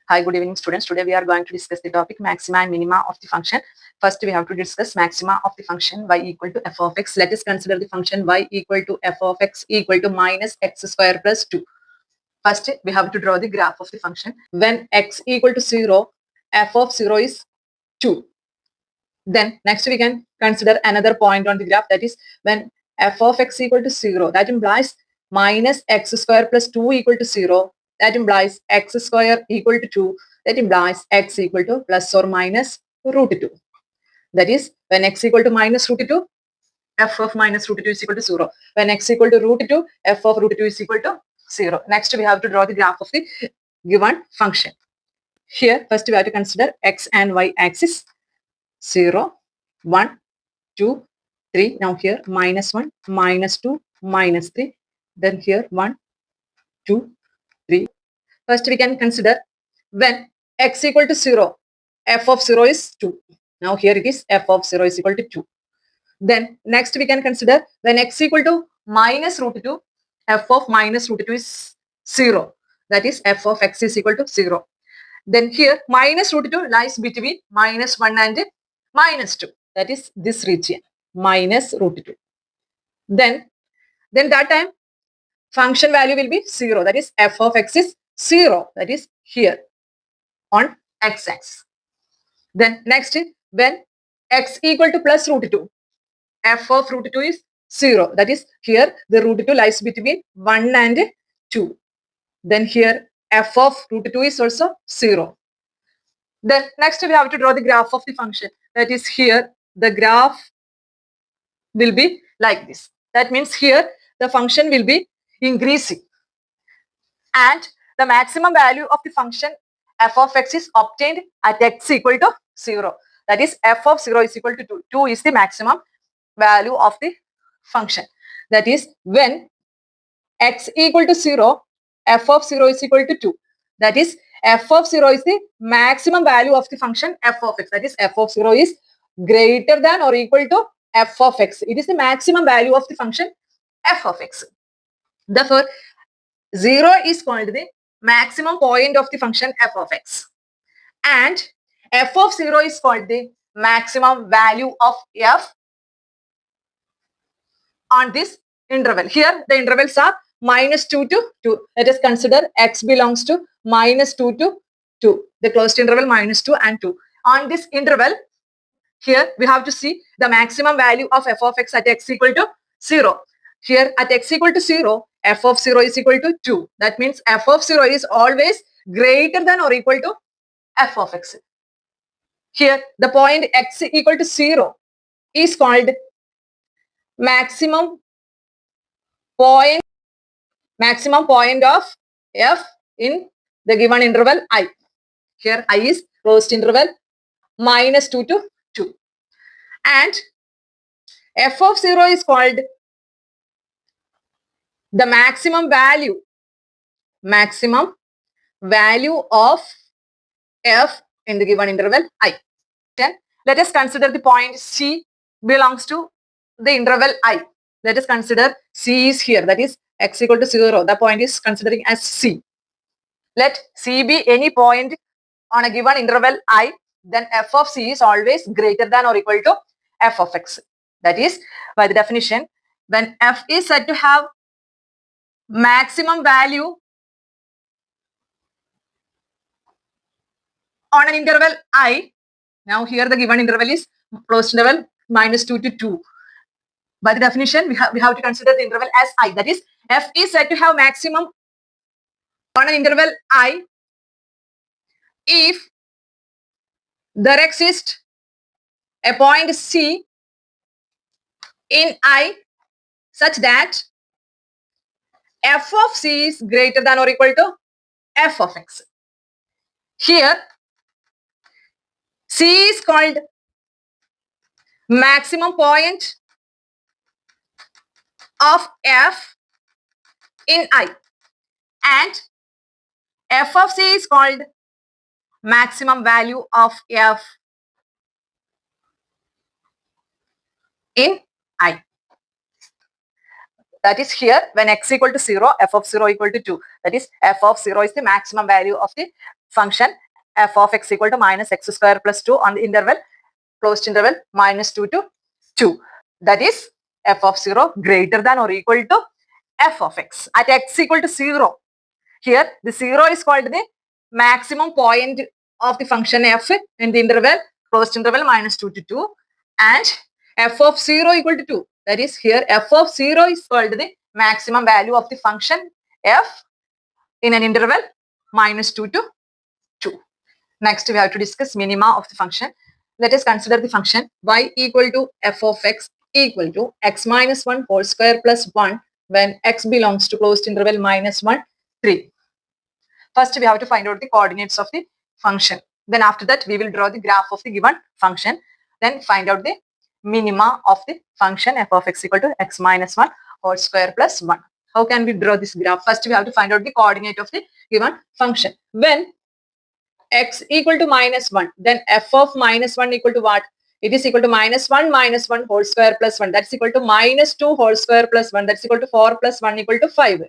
Hi, good evening students. Today we are going to discuss the topic maxima and minima of the function. First we have to discuss maxima of the function y equal to f of x. Let us consider the function y equal to f of x equal to minus x square plus 2. First we have to draw the graph of the function. When x equal to 0, f of 0 is 2. Then next we can consider another point on the graph, that is when f of x equal to 0, that implies minus x square plus 2 equal to 0. That implies x square equal to 2. That implies x equal to plus or minus root 2. That is when x equal to minus root 2, f of minus root 2 is equal to 0. When x equal to root 2, f of root 2 is equal to 0. Next we have to draw the graph of the given function. Here first we have to consider x and y axis. 0, 1, 2, 3. Now here minus 1, minus 2, minus 3. Then here 1, 2, 3. First we can consider when x equal to 0, f of 0 is 2. Now here it is f of 0 is equal to 2. Then next we can consider when x equal to minus root 2, f of minus root 2 is 0. That is f of x is equal to 0. Then here minus root 2 lies between minus 1 and minus 2. That is this region, minus root 2. Then that time function value will be 0. That is f of x is 0. That is here on x-axis. Then next when x equal to plus root 2, f of root 2 is 0. That is here the root 2 lies between 1 and 2. Then here f of root 2 is also 0. Then next we have to draw the graph of the function. That is here the graph will be like this. That means here the function will be increasing. And the maximum value of the function f of x is obtained at x equal to 0. That is f of 0 is equal to 2. 2 is the maximum value of the function. That is when x equal to 0, f of 0 is equal to 2. That is f of 0 is the maximum value of the function f of x. That is f of 0 is greater than or equal to f of x. It is the maximum value of the function f of x. Therefore, 0 is called the maximum point of the function f of x. And f of 0 is called the maximum value of f on this interval. Here the intervals are minus 2 to 2. Let us consider x belongs to minus 2 to 2. The closed interval minus 2 and 2. On this interval, here we have to see the maximum value of f of x at x equal to 0. Here at x equal to 0, f of 0 is equal to 2. That means f of 0 is always greater than or equal to f of x. Here the point x equal to 0 is called maximum point of f in the given interval I. Here I is closed interval minus 2 to 2. And f of 0 is called the maximum value of f in the given interval I. Then let us consider the point C belongs to the interval I. Let us consider C is here, that is x equal to 0. The point is considering as C. Let C be any point on a given interval I, then f of C is always greater than or equal to f of x. That is, by the definition, when f is said to have maximum value on an interval I, now here the given interval is closed interval minus 2 to 2. By the definition, we have to consider the interval as I. That is, f is said to have maximum on an interval I if there exists a point C in I such that f of C is greater than or equal to f of x. Here, C is called maximum point of f in I, and f of C is called maximum value of f in I. That is here when x equal to 0, f of 0 equal to 2. That is f of 0 is the maximum value of the function f of x equal to minus x square plus 2 on the interval, closed interval, minus 2 to 2. That is f of 0 greater than or equal to f of x at x equal to 0. Here the 0 is called the maximum point of the function f in the interval, closed interval, minus 2 to 2, and f of 0 equal to 2. That is, here f of 0 is called the maximum value of the function f in an interval minus 2 to 2. Next, we have to discuss minima of the function. Let us consider the function y equal to f of x equal to x minus 1 whole square plus 1 when x belongs to closed interval minus 1, 3. First, we have to find out the coordinates of the function. Then after that, we will draw the graph of the given function. Then find out the minima of the function f of x equal to x minus 1 whole square plus 1. How can we draw this graph? First, we have to find out the coordinate of the given function. When x equal to minus 1, then f of minus 1 equal to what? It is equal to minus 1 whole square plus 1. That's equal to minus 2 whole square plus 1. That's equal to 4 plus 1 equal to 5.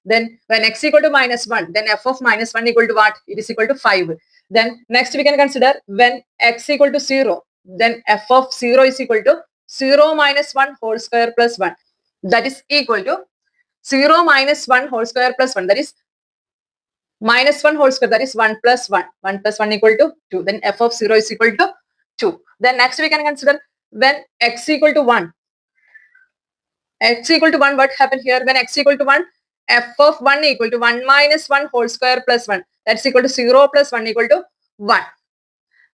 Then when x equal to minus 1, then f of minus 1 equal to what? It is equal to 5. Then next we can consider when x equal to 0, then f of 0 is equal to 0 minus 1 whole square plus 1. That is equal to 0 minus 1 whole square plus 1. That is minus 1 whole square, that is 1 plus 1. 1 plus 1 equal to 2. Then f of 0 is equal to 2. Then next we can consider when x equal to 1. X equal to 1, what happened here? When x equal to 1, f of 1 equal to 1 minus 1 whole square plus 1. That's equal to 0 plus 1 equal to 1.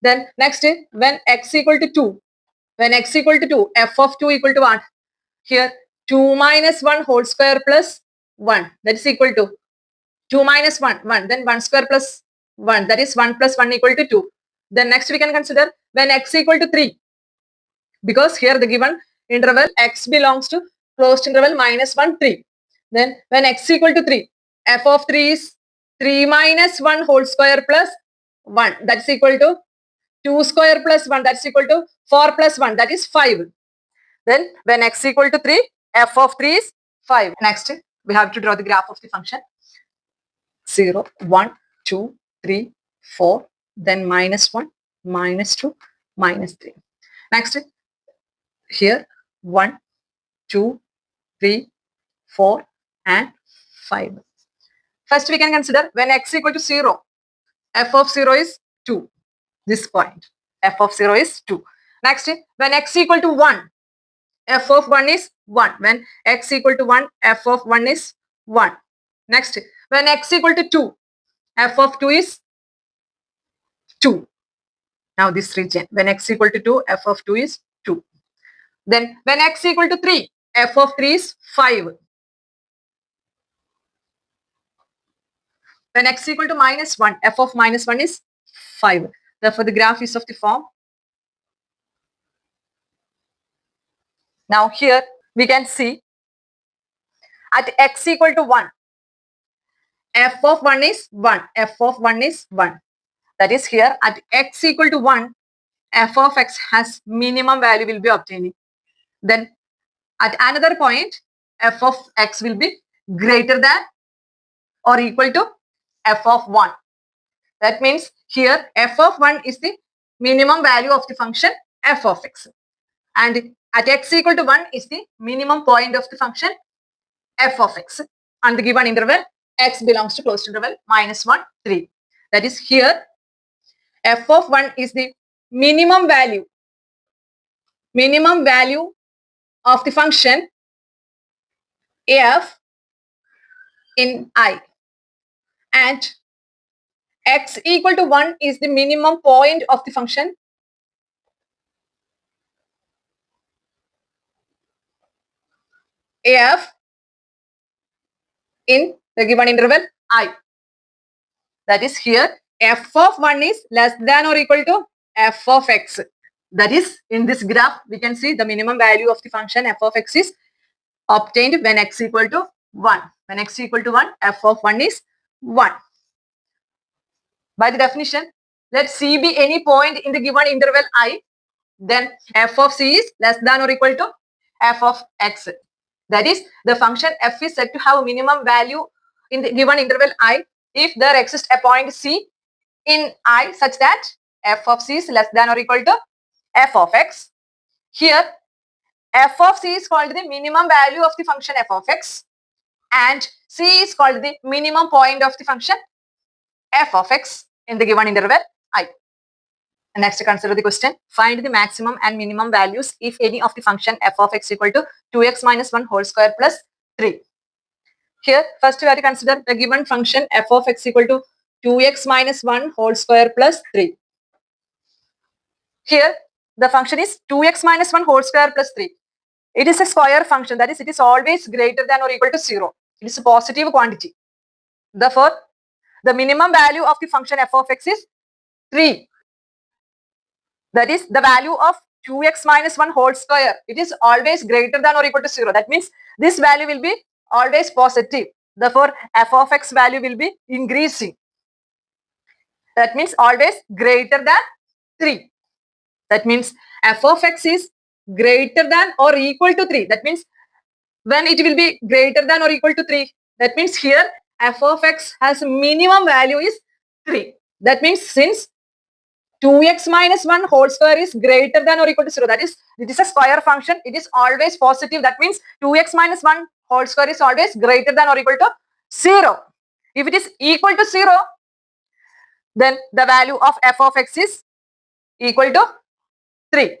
Then next, when x equal to 2. When x equal to 2, f of 2 equal to what? Here 2 minus 1 whole square plus 1. That is equal to 2 minus 1, 1. Then 1 square plus 1. That is 1 plus 1 equal to 2. Then next we can consider when x equal to 3. Because here the given interval x belongs to closed interval minus 1, 3. Then when x equal to 3, f of 3 is 3 minus 1 whole square plus 1. That's equal to 2 square plus 1. That's equal to 4 plus 1. That is 5. Then when x equal to 3, f of 3 is 5. Next, we have to draw the graph of the function. 0, 1, 2, 3, 4, then minus 1, minus 2, minus 3. Next, here 1, 2, 3, 4, and 5. First, we can consider when x equal to 0, f of 0 is 2. This point, f of 0 is 2. Next, when x equal to 1, f of 1 is 1. When x equal to 1, f of 1 is 1. Next, when x equal to 2, f of 2 is 2. Now this region, when x equal to 2, f of 2 is 2. Then when x equal to 3, f of 3 is 5. When x equal to minus 1, f of minus 1 is 5. Therefore, the graph is of the form. Now here we can see at x equal to 1, f of 1 is 1. F of 1 is 1. That is, here at x equal to 1, f of x has minimum value will be obtaining. Then at another point, f of x will be greater than or equal to f of 1. That means here f of 1 is the minimum value of the function f of x. And at x equal to 1 is the minimum point of the function f of x. And the given interval x belongs to closed interval minus 1, 3. That is, here f of 1 is the minimum value of the function f in I, and x equal to 1 is the minimum point of the function f in the given interval I. That is, here f of 1 is less than or equal to f of x. That is, in this graph we can see the minimum value of the function f of x is obtained when x equal to 1. When x equal to 1, f of 1 is 1. By the definition, let C be any point in the given interval I, then f of C is less than or equal to f of x. That is, the function f is said to have a minimum value in the given interval I if there exists a point C in I such that f of c is less than or equal to f of x. Here f of c is called the minimum value of the function f of x and c is called the minimum point of the function f of x in the given interval I. Next, consider the question. Find the maximum and minimum values if any of the function f of x equal to 2x minus 1 whole square plus 3. Here, first we have to consider the given function f of x equal to 2x minus 1 whole square plus 3. Here, the function is 2x minus 1 whole square plus 3. It is a square function, that is, it is always greater than or equal to 0. It is a positive quantity. Therefore, the minimum value of the function f of x is 3. That is the value of 2x minus 1 whole square. It is always greater than or equal to 0. That means this value will be always positive. Therefore, f of x value will be increasing. That means always greater than 3. That means f of x is greater than or equal to 3. That means when it will be greater than or equal to 3. That means here f of x has minimum value is 3. That means since 2x minus 1 whole square is greater than or equal to 0. That is, it is a square function. It is always positive. That means 2x minus 1 whole square is always greater than or equal to 0. If it is equal to 0, then the value of f of x is equal to 3.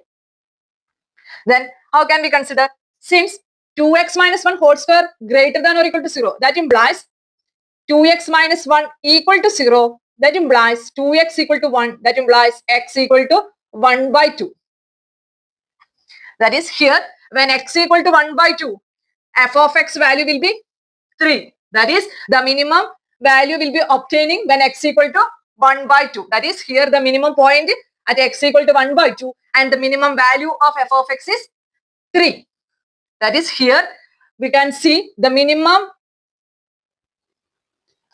Then how can we consider? Since 2x minus 1 whole square greater than or equal to 0, that implies 2x minus 1 equal to 0. That implies 2x equal to 1. That implies x equal to 1 by 2. That is, here when x equal to 1 by 2, f of x value will be 3. That is, the minimum value will be obtaining when x equal to 1 by 2. That is, here the minimum point at x equal to 1 by 2 and the minimum value of f of x is 3. That is, here we can see the minimum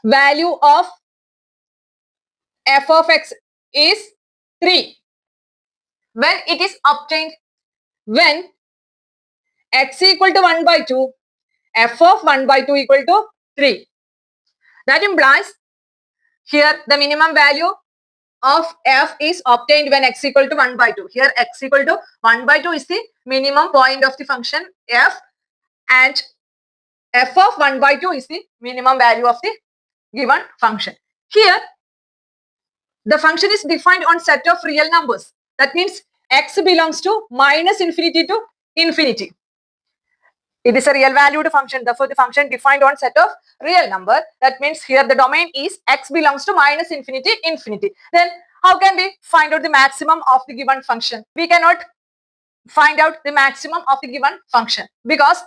value of f of x is 3 when it is obtained when x equal to 1 by 2, f of 1 by 2 equal to 3. That implies here the minimum value of f is obtained when x equal to 1 by 2. Here x equal to 1 by 2 is the minimum point of the function f and f of 1 by 2 is the minimum value of the given function. Here the function is defined on set of real numbers. That means x belongs to minus infinity to infinity. It is a real valued function. Therefore, the function defined on set of real number. That means here the domain is x belongs to minus infinity, infinity. Then how can we find out the maximum of the given function? We cannot find out the maximum of the given function because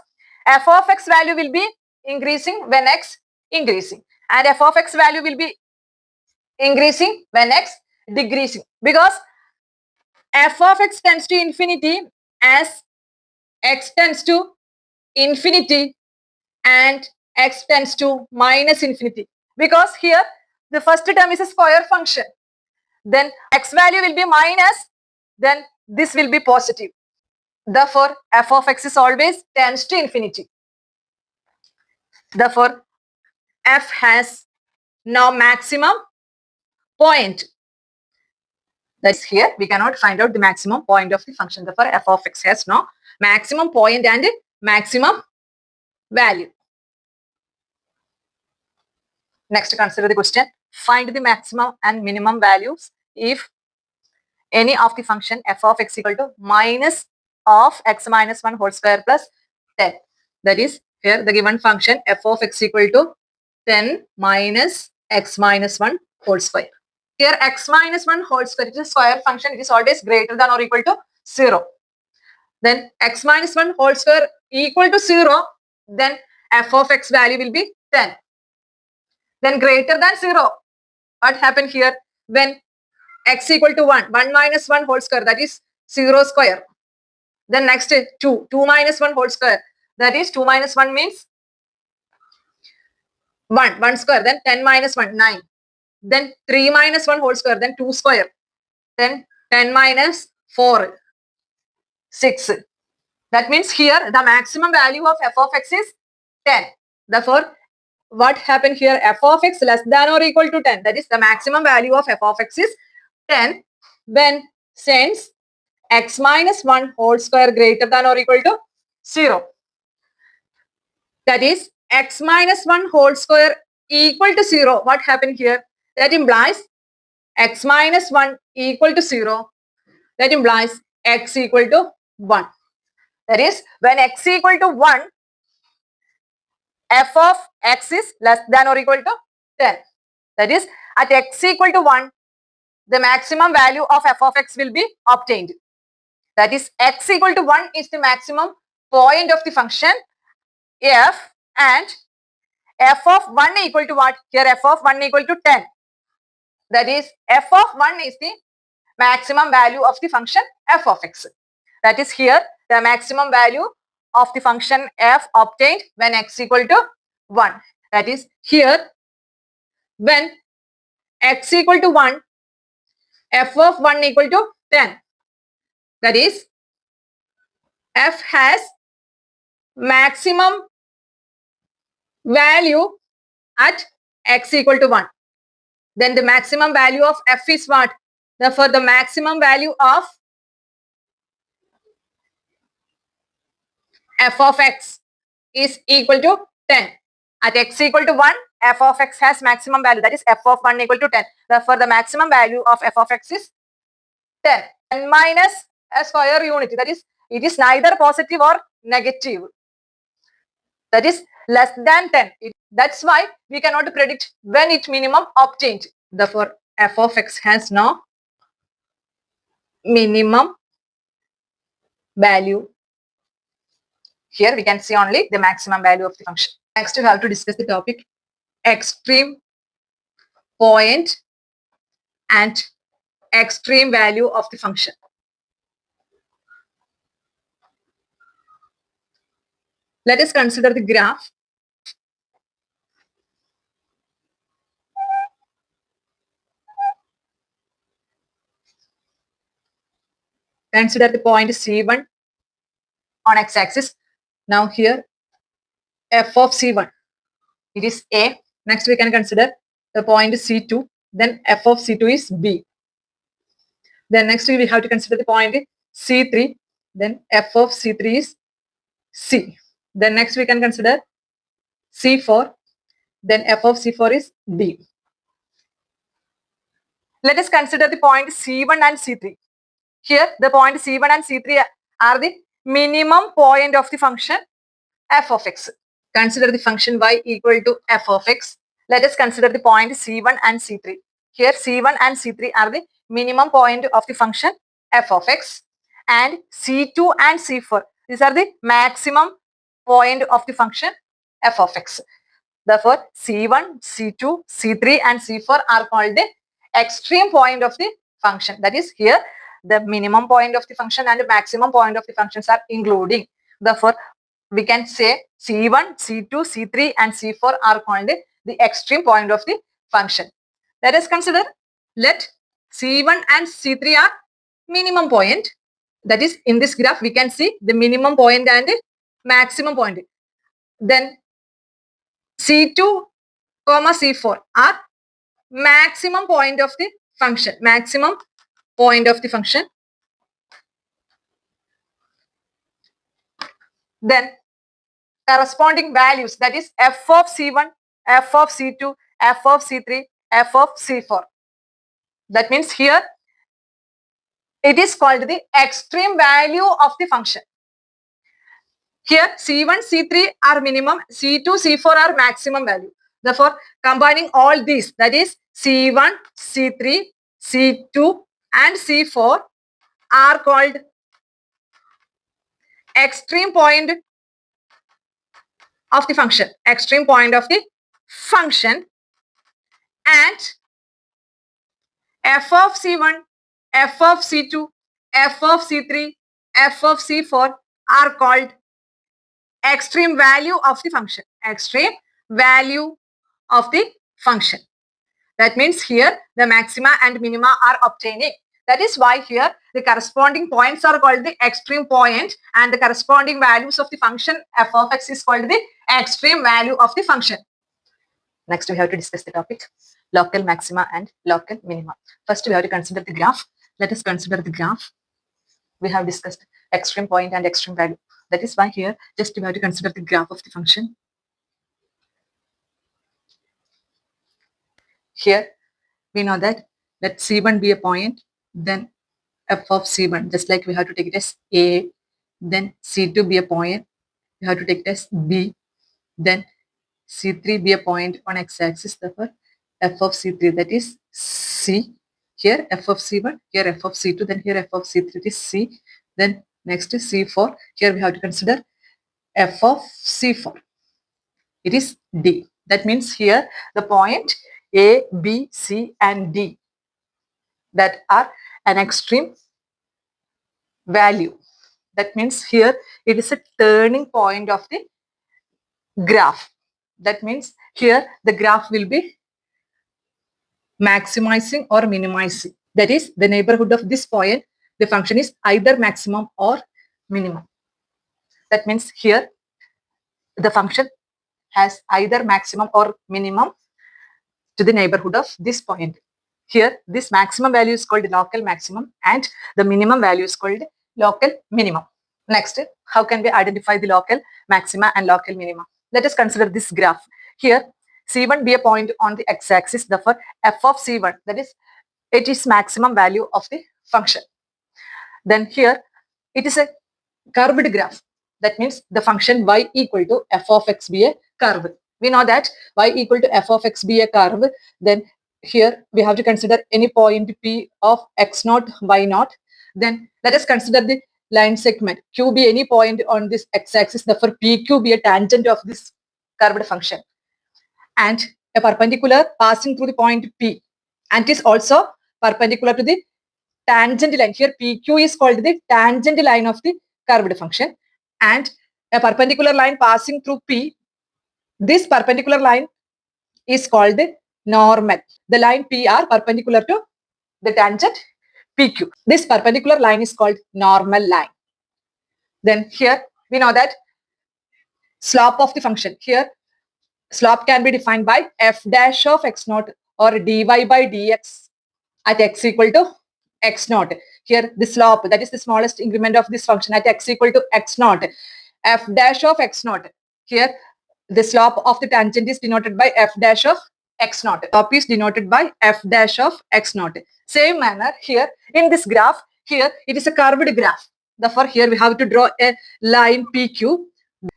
f of x value will be increasing when x increasing and f of x value will be increasing when x decreasing because f of x tends to infinity as x tends to infinity and x tends to minus infinity because here the first term is a square function, then x value will be minus, then this will be positive. Therefore, f of x is always tends to infinity. Therefore, f has now maximum point. That is, here we cannot find out the maximum point of the function. Therefore, f of x has no maximum point and maximum value. Next, consider the question. Find the maximum and minimum values if any of the function f of x equal to minus of x minus 1 whole square plus 10. That is, here the given function f of x equal to 10 minus x minus 1 whole square. Here x minus 1 whole square is a square function. It is always greater than or equal to 0. Then x minus 1 whole square equal to 0. Then f of x value will be 10. Then greater than 0. What happened here? When x equal to 1, 1 minus 1 whole square, that is 0 square. Then next is 2, 2 minus 1 whole square, that is 2 minus 1 means 1, 1 square, then 10 minus 1, 9. Then 3 minus 1 whole square, then 2 square. Then 10 minus 4, 6. That means here the maximum value of f of x is 10. Therefore, what happened here? F of x less than or equal to 10. That is the maximum value of f of x is 10 when since x minus 1 whole square greater than or equal to 0. That is x minus 1 whole square equal to 0. What happened here? That implies x minus 1 equal to 0. That implies x equal to 1. That is when x equal to 1, f of x is less than or equal to 10. That is at x equal to 1, the maximum value of f of x will be obtained. That is x equal to 1 is the maximum point of the function f, and f of 1 equal to what? Here f of 1 equal to 10. That is f of 1 is the maximum value of the function f of x. That is here the maximum value of the function f obtained when x equal to 1. That is here when x equal to 1, f of 1 equal to 10. That is f has maximum value at x equal to 1. Then the maximum value of f is what? Therefore, the maximum value of f of x is equal to 10. At x equal to 1, f of x has maximum value. That is f of 1 equal to 10. Therefore, the maximum value of f of x is 10. And minus a square unit. That is, it is neither positive or negative. That is less than 10. That's why we cannot predict when it minimum obtained. Therefore, f of x has no minimum value. Here we can see only the maximum value of the function. Next, we have to discuss the topic extreme point and extreme value of the function. Let us consider the graph. Consider the point C1 on x-axis. Now here f of C1, it is A. Next we can consider the point C2. Then f of C2 is B. Then next we have to consider the point C3. Then f of C3 is C. Then next we can consider C4. Then f of C4 is D. Let us consider the point C1 and C3. Here the point C1 and C3 are the minimum point of the function f of x. Consider the function y equal to f of x. Let us consider the point C1 and C3. Here C1 and C3 are the minimum point of the function f of x, and C2 and C4, these are the maximum point of the function f of x. Therefore, C1, C2, C3 and C4 are called the extreme point of the function. That is, here the minimum point of the function and the maximum point of the functions are including. Therefore, we can say C1, C2, C3 and C4 are called the extreme point of the function. Let us consider, let C1 and C3 are minimum point. That is, in this graph we can see the minimum point and the maximum point. Then C2, C4 are maximum point of the function. Maximum point of the function. Then corresponding values, that is f of C1, f of C2, f of C3, f of C4. That means here it is called the extreme value of the function. Here C1, C3 are minimum, C2, C4 are maximum value. Therefore, combining all these, that is C1, C3, C2 and C4 are called extreme point of the function. Extreme point of the function. And f of C1, f of C2, f of C3, f of C4 are called extreme value of the function. Extreme value of the function. That means here the maxima and minima are obtaining. That is why here the corresponding points are called the extreme point, and the corresponding values of the function f of x is called the extreme value of the function. Next, we have to discuss the topic local maxima and local minima. First, we have to consider the graph. Let us consider the graph. We have discussed extreme point and extreme value. That is why here, just we have to consider the graph of the function. Here, we know that let C1 be a point, then f of C1, just like we have to take it as A, then C2 be a point, we have to take it as B, then C3 be a point on x-axis, therefore f of C3, that is C. Here f of C1, here f of C2, then here f of C3, that is C. Then next is C4. Here we have to consider f of C4. It is D. That means here the point A, B, C and D that are an extreme value. That means here it is a turning point of the graph. That means here the graph will be maximizing or minimizing. That is the neighborhood of this point, the function is either maximum or minimum. That means here the function has either maximum or minimum to the neighborhood of this point. Here this maximum value is called local maximum and the minimum value is called local minimum. Next, how can we identify the local maxima and local minima? Let us consider this graph. Here C1 be a point on the x-axis, therefore f of C1, that is it is maximum value of the function. Then here it is a curved graph. That means the function y equal to f of x be a curve. We know that y equal to f of x be a curve. Then here we have to consider any point P of x naught, y naught. Then let us consider the line segment Q be any point on this x-axis. Therefore PQ be a tangent of this curved function. And a perpendicular passing through the point P. And it is also perpendicular to the tangent line. Here PQ is called the tangent line of the curved function. And a perpendicular line passing through P, this perpendicular line is called the normal. The line PR perpendicular to the tangent PQ. This perpendicular line is called normal line. Then here we know that slope of the function. Here slope can be defined by f dash of x naught or dy by dx at x equal to x naught. Here the slope, that is the smallest increment of this function at x equal to x naught. F dash of x naught. Here the slope of the tangent is denoted by f dash of x naught. Slope is denoted by f dash of x naught. Same manner here in this graph, here it is a curved graph. Therefore here we have to draw a line PQ.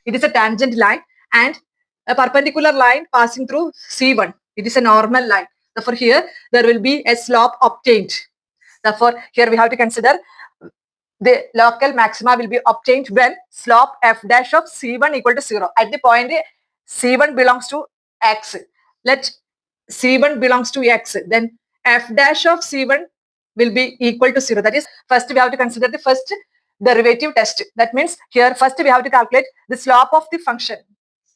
It is a tangent line and a perpendicular line passing through C1. It is a normal line. Therefore here there will be a slope obtained. Therefore here we have to consider the local maxima will be obtained when slope f dash of C1 equal to 0. At the point C1 belongs to x. Let C1 belongs to x. Then f dash of C1 will be equal to 0. That is, first we have to consider the first derivative test. That means here first we have to calculate the slope of the function.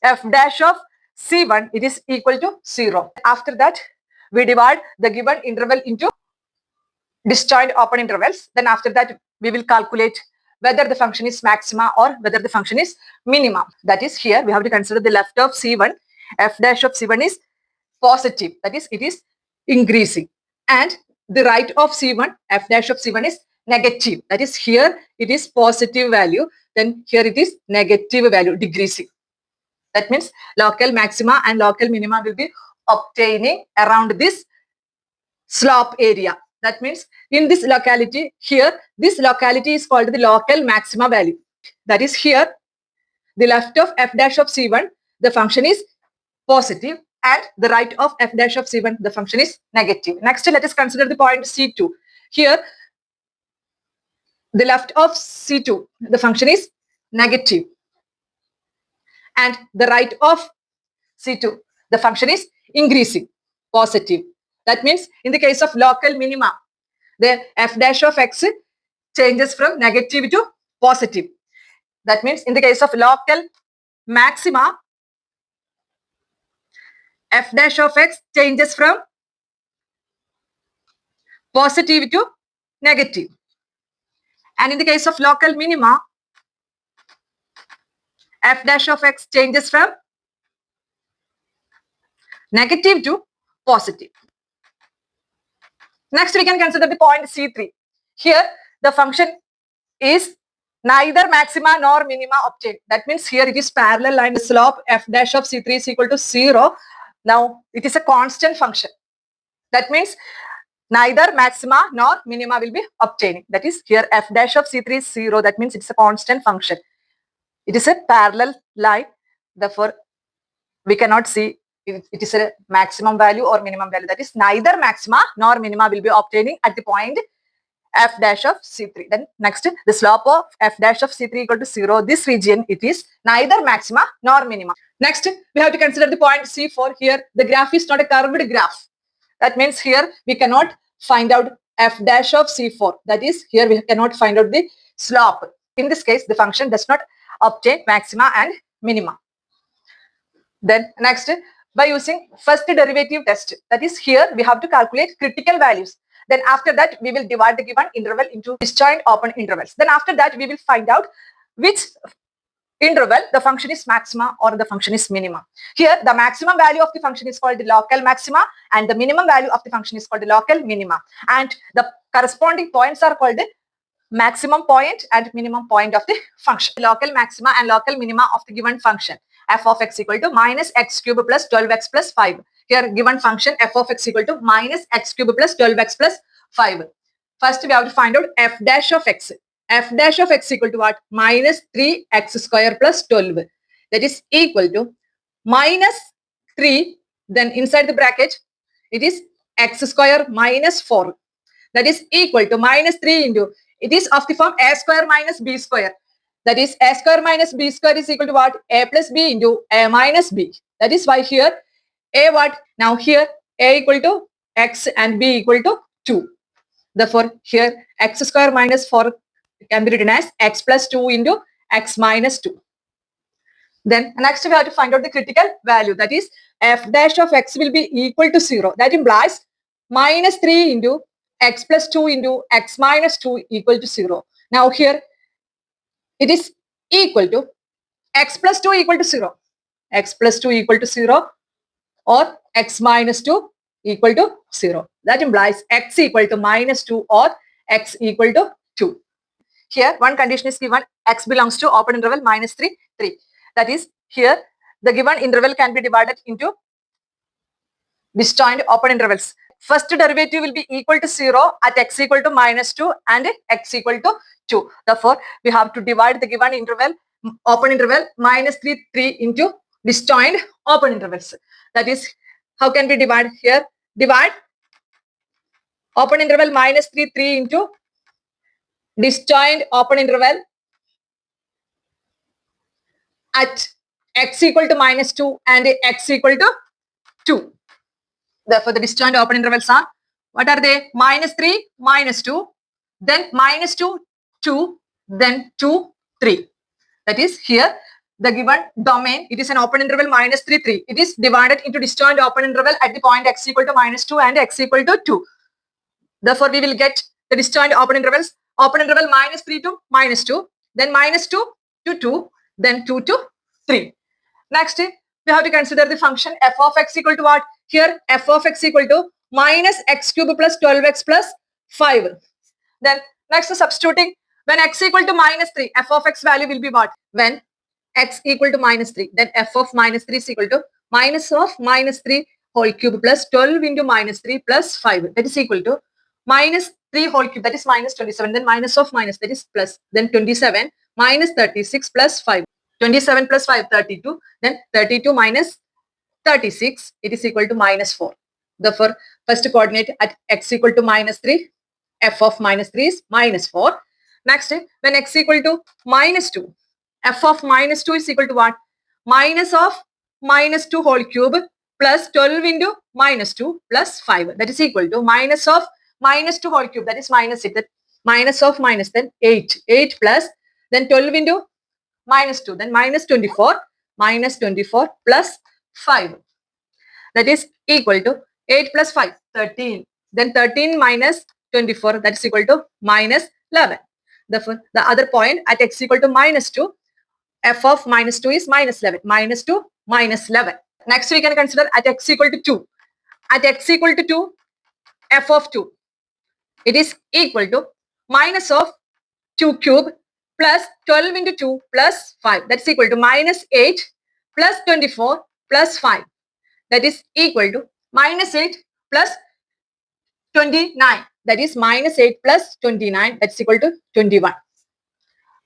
F dash of C1, it is equal to 0. After that, we divide the given interval into disjoint open intervals. Then after that, we will calculate whether the function is maxima or whether the function is minima. That is, here we have to consider the left of C1, f dash of C1 is positive. That is, it is increasing. And the right of C1, f dash of C1 is negative. That is, here it is positive value. Then here it is negative value, decreasing. That means local maxima and local minima will be obtaining around this slope area. That means in this locality, here this locality is called the local maxima value. That is, here the left of f dash of C1, the function is positive, and the right of f dash of C1, the function is negative. Next, let us consider the point C2. Here the left of C2, the function is negative, and the right of C2, the function is increasing, positive. That means in the case of local minima, the f dash of x changes from negative to positive. That means in the case of local maxima, f dash of x changes from positive to negative. And in the case of local minima, f dash of x changes from negative to positive. Next, we can consider the point C3. Here, the function is neither maxima nor minima obtained. That means here it is parallel line. The slope f dash of C3 is equal to 0. Now, it is a constant function. That means neither maxima nor minima will be obtaining. That is here f dash of C3 is 0. That means it's a constant function. It is a parallel line. Therefore, we cannot see it is a maximum value or minimum value. That is neither maxima nor minima will be obtaining at the point f dash of C3. Then next, the slope of f dash of C3 equal to 0. This region, it is neither maxima nor minima. Next, we have to consider the point C4. Here, the graph is not a curved graph. That means here we cannot find out f dash of C4. That is, here we cannot find out the slope. In this case, the function does not obtain maxima and minima. Then next, by using first derivative test, that is here we have to calculate critical values. Then after that, we will divide the given interval into disjoint open intervals. Then after that, we will find out which interval the function is maxima or the function is minima. Here, the maximum value of the function is called the local maxima and the minimum value of the function is called the local minima. And the corresponding points are called the maximum point and minimum point of the function. Local maxima and local minima of the given function f of x equal to minus x cube plus 12x plus 5. Here given function f of x equal to minus x cube plus 12x plus 5. First we have to find out f dash of x. F dash of x equal to what? Minus 3x square plus 12. That is equal to minus 3. Then inside the bracket it is x square minus 4. That is equal to minus 3 into, it is of the form a square minus b square. That is a square minus b square is equal to what? A plus b into a minus b. That is why here a what? Now here a equal to x and b equal to 2. Therefore here x square minus 4 can be written as x plus 2 into x minus 2. Then next we have to find out the critical value. That is f dash of x will be equal to 0. That implies minus 3 into x plus 2 into x minus 2 equal to 0. Now here it is equal to x plus 2 equal to 0. X plus 2 equal to 0 or x minus 2 equal to 0. That implies x equal to minus 2 or x equal to 2. Here one condition is given, x belongs to open interval minus 3, 3. That is here the given interval can be divided into disjoint open intervals. First derivative will be equal to 0 at x equal to minus 2 and x equal to 2. Therefore, we have to divide the given interval, open interval minus 3, 3 into disjoint open intervals. That is, how can we divide here? Divide open interval minus 3, 3 into disjoint open interval at x equal to minus 2 and x equal to 2. Therefore, the disjoint open intervals are, what are they? Minus 3, minus 2, then minus 2, 2, then 2, 3. That is here, the given domain, it is an open interval minus 3, 3. It is divided into disjoint open interval at the point x equal to minus 2 and x equal to 2. Therefore, we will get the disjoint open intervals, open interval minus 3 to minus 2, then minus 2 to 2, then 2 to 3. Next, we have to consider the function f of x equal to what? Here f of x equal to minus x cube plus 12x plus 5. Then next substituting, when x equal to minus 3, f of x value will be what? When x equal to minus 3, then f of minus 3 is equal to minus of minus 3 whole cube plus 12 into minus 3 plus 5. That is equal to minus 3 whole cube, that is minus 27, then minus of minus, that is plus, then 27 minus 36 plus 5. 27 plus 5, 32. Then 32 minus 36, it is equal to minus 4. Therefore, first coordinate at x equal to minus 3, f of minus 3 is minus 4. Next, when x equal to minus 2, f of minus 2 is equal to what? Minus of minus 2 whole cube plus 12 into minus 2 plus 5. That is equal to minus of minus 2 whole cube, that is minus 8. That minus of minus, then 8. 8 plus, then 12 into minus 2, then minus 24 plus 5. That is equal to 8 plus 5, 13. Then 13 minus 24, that is equal to minus 11. Therefore, the other point at x equal to minus 2, f of minus 2 is minus 11. Minus 2, minus 11. Next we can consider at x equal to 2. At x equal to 2, f of 2. It is equal to minus of 2 cube plus 12 into 2 plus 5. That's equal to minus 8 plus 24 plus 5. That is equal to minus 8 plus 29. That is minus 8 plus 29. That's equal to 21.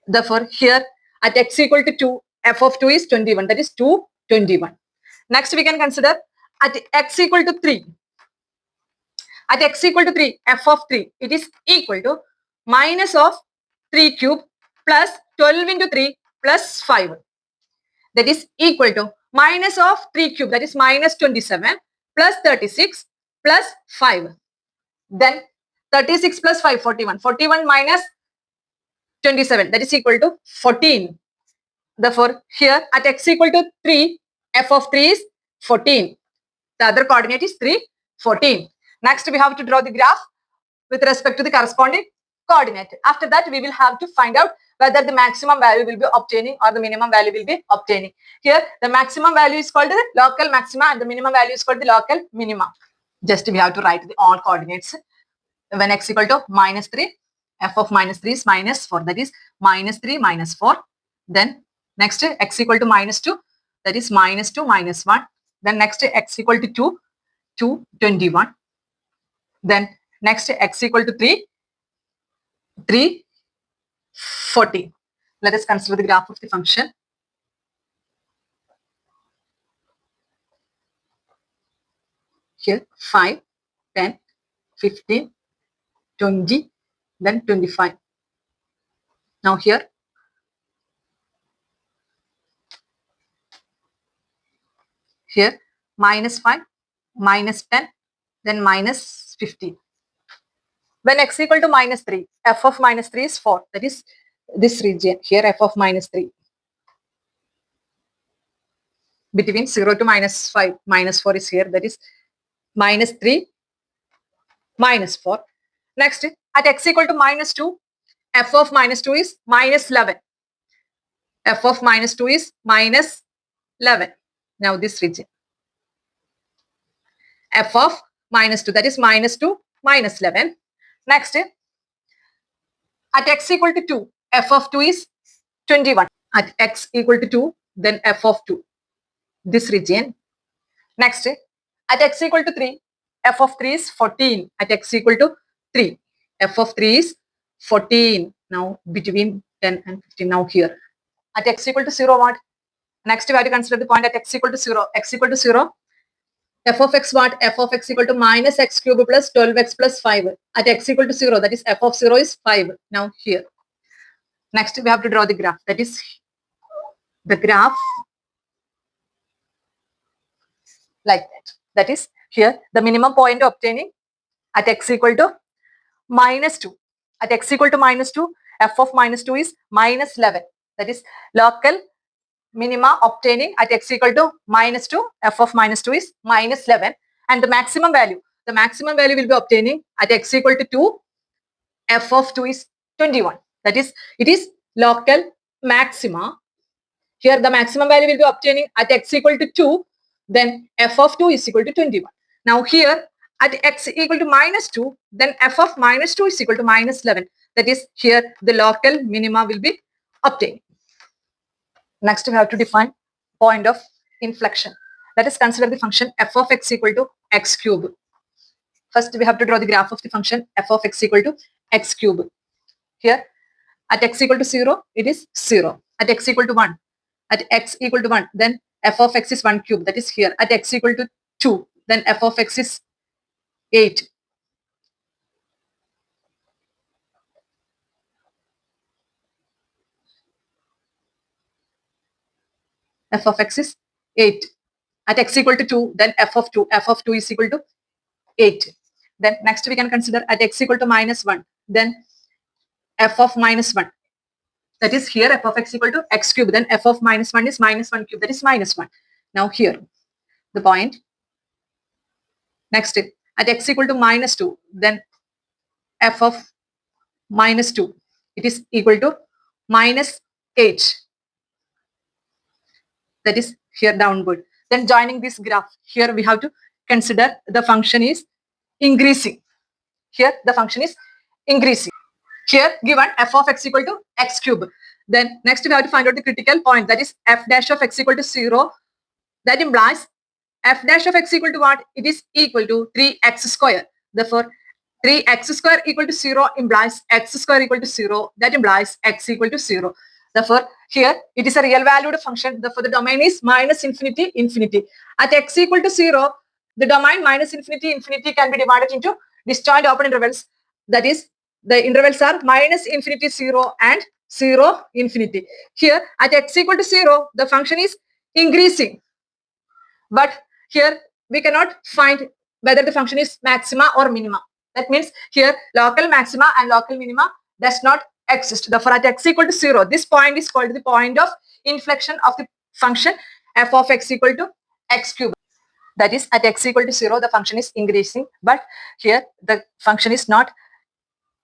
Therefore, here at x equal to 2, f of 2 is 21. That is 2, 21. Next, we can consider at x equal to 3. At x equal to 3, f of 3, it is equal to minus of 3 cube plus 12 into 3 plus 5. That is equal to minus of 3 cube, that is minus 27 plus 36 plus 5. Then 36 plus 5, 41. 41 minus 27, that is equal to 14. Therefore, here at x equal to 3, f of 3 is 14. The other coordinate is 3, 14. Next, we have to draw the graph with respect to the corresponding coordinate. After that, we will have to find out whether the maximum value will be obtaining or the minimum value will be obtaining. Here, the maximum value is called the local maxima and the minimum value is called the local minima. Just we have to write the all coordinates. When x equal to minus 3, f of minus 3 is minus 4. That is minus 3 minus 4. Then next x equal to minus 2. That is minus 2 minus 1. Then next x equal to 2, 2, 21. Then next x equal to 3, 3, 40. Let us consider the graph of the function. Here 5, 10, 15, 20, then 25. Now here minus 5, minus 10, then minus 15. When x equal to minus 3, f of minus 3 is 4. That is this region. Here f of minus 3. Between 0 to minus 5, minus 4 is here. That is minus 3, minus 4. Next, at x equal to minus 2, f of minus 2 is minus 11. F of minus 2 is minus 11. Now this region. F of minus 2, that is minus 2, minus 11. Next, at x equal to 2, f of 2 is 21. At x equal to 2, then f of 2. This region. Next, at x equal to 3, f of 3 is 14. At x equal to 3, f of 3 is 14. Now between 10 and 15. Now here. At x equal to 0, what? Next, we have to consider the point at x equal to 0. X equal to 0. F of x what? F of x equal to minus x cube plus 12x plus 5. At x equal to 0, that is f of 0 is 5. Now here. Next, we have to draw the graph. That is the graph like that. That is here the minimum point obtaining at x equal to minus 2. At x equal to minus 2, f of minus 2 is minus 11. That is local minima obtaining at x equal to minus 2, f of minus 2 is minus 11. And the maximum value will be obtaining at x equal to 2, f of 2 is 21. That is, it is local maxima. Here the maximum value will be obtaining at x equal to 2, then f of 2 is equal to 21. Now here at x equal to minus 2, then f of minus 2 is equal to minus 11. That is, here the local minima will be obtained. Next, we have to define point of inflection. Let us consider the function f of x equal to x cube. First, we have to draw the graph of the function f of x equal to x cube. Here, at x equal to 0, it is 0. At x equal to 1, then f of x is 1 cube. That is here. At x equal to 2, then f of x is 8. F of x is 8. At x equal to 2, then f of 2 is equal to 8. Then next we can consider at x equal to minus 1, then f of minus 1. That is here f of x equal to x cube, then f of minus 1 is minus 1 cube, that is minus 1. Now here, the point. Next, at x equal to minus 2, then f of minus 2, it is equal to minus 8. That is here downward. Then joining this graph, here we have to consider the function is increasing. Here the function is increasing. Here given f of x equal to x cube. Then next we have to find out the critical point, that is f dash of x equal to 0. That implies f dash of x equal to what? It is equal to 3x square. Therefore, 3x square equal to 0 implies x square equal to 0. That implies x equal to 0. Therefore, here it is a real valued function. Therefore, the domain is minus infinity, infinity. At x equal to 0, the domain minus infinity, infinity can be divided into disjoint open intervals. That is, the intervals are minus infinity 0 and 0 infinity. Here at x equal to 0, the function is increasing. But here we cannot find whether the function is maxima or minima. That means here local maxima and local minima does not exist. Therefore, at x equal to 0, this point is called the point of inflection of the function f of x equal to x cube. That is, at x equal to 0, the function is increasing, but here the function is not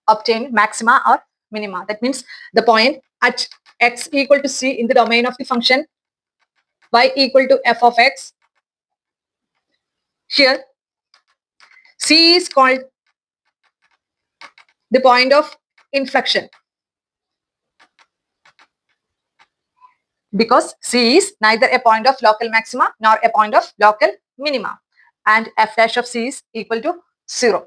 obtaining maxima or minima. That means the point at x equal to c in the domain of the function y equal to f of x. Here C is called the point of inflection because C is neither a point of local maxima nor a point of local minima, and f dash of C is equal to 0.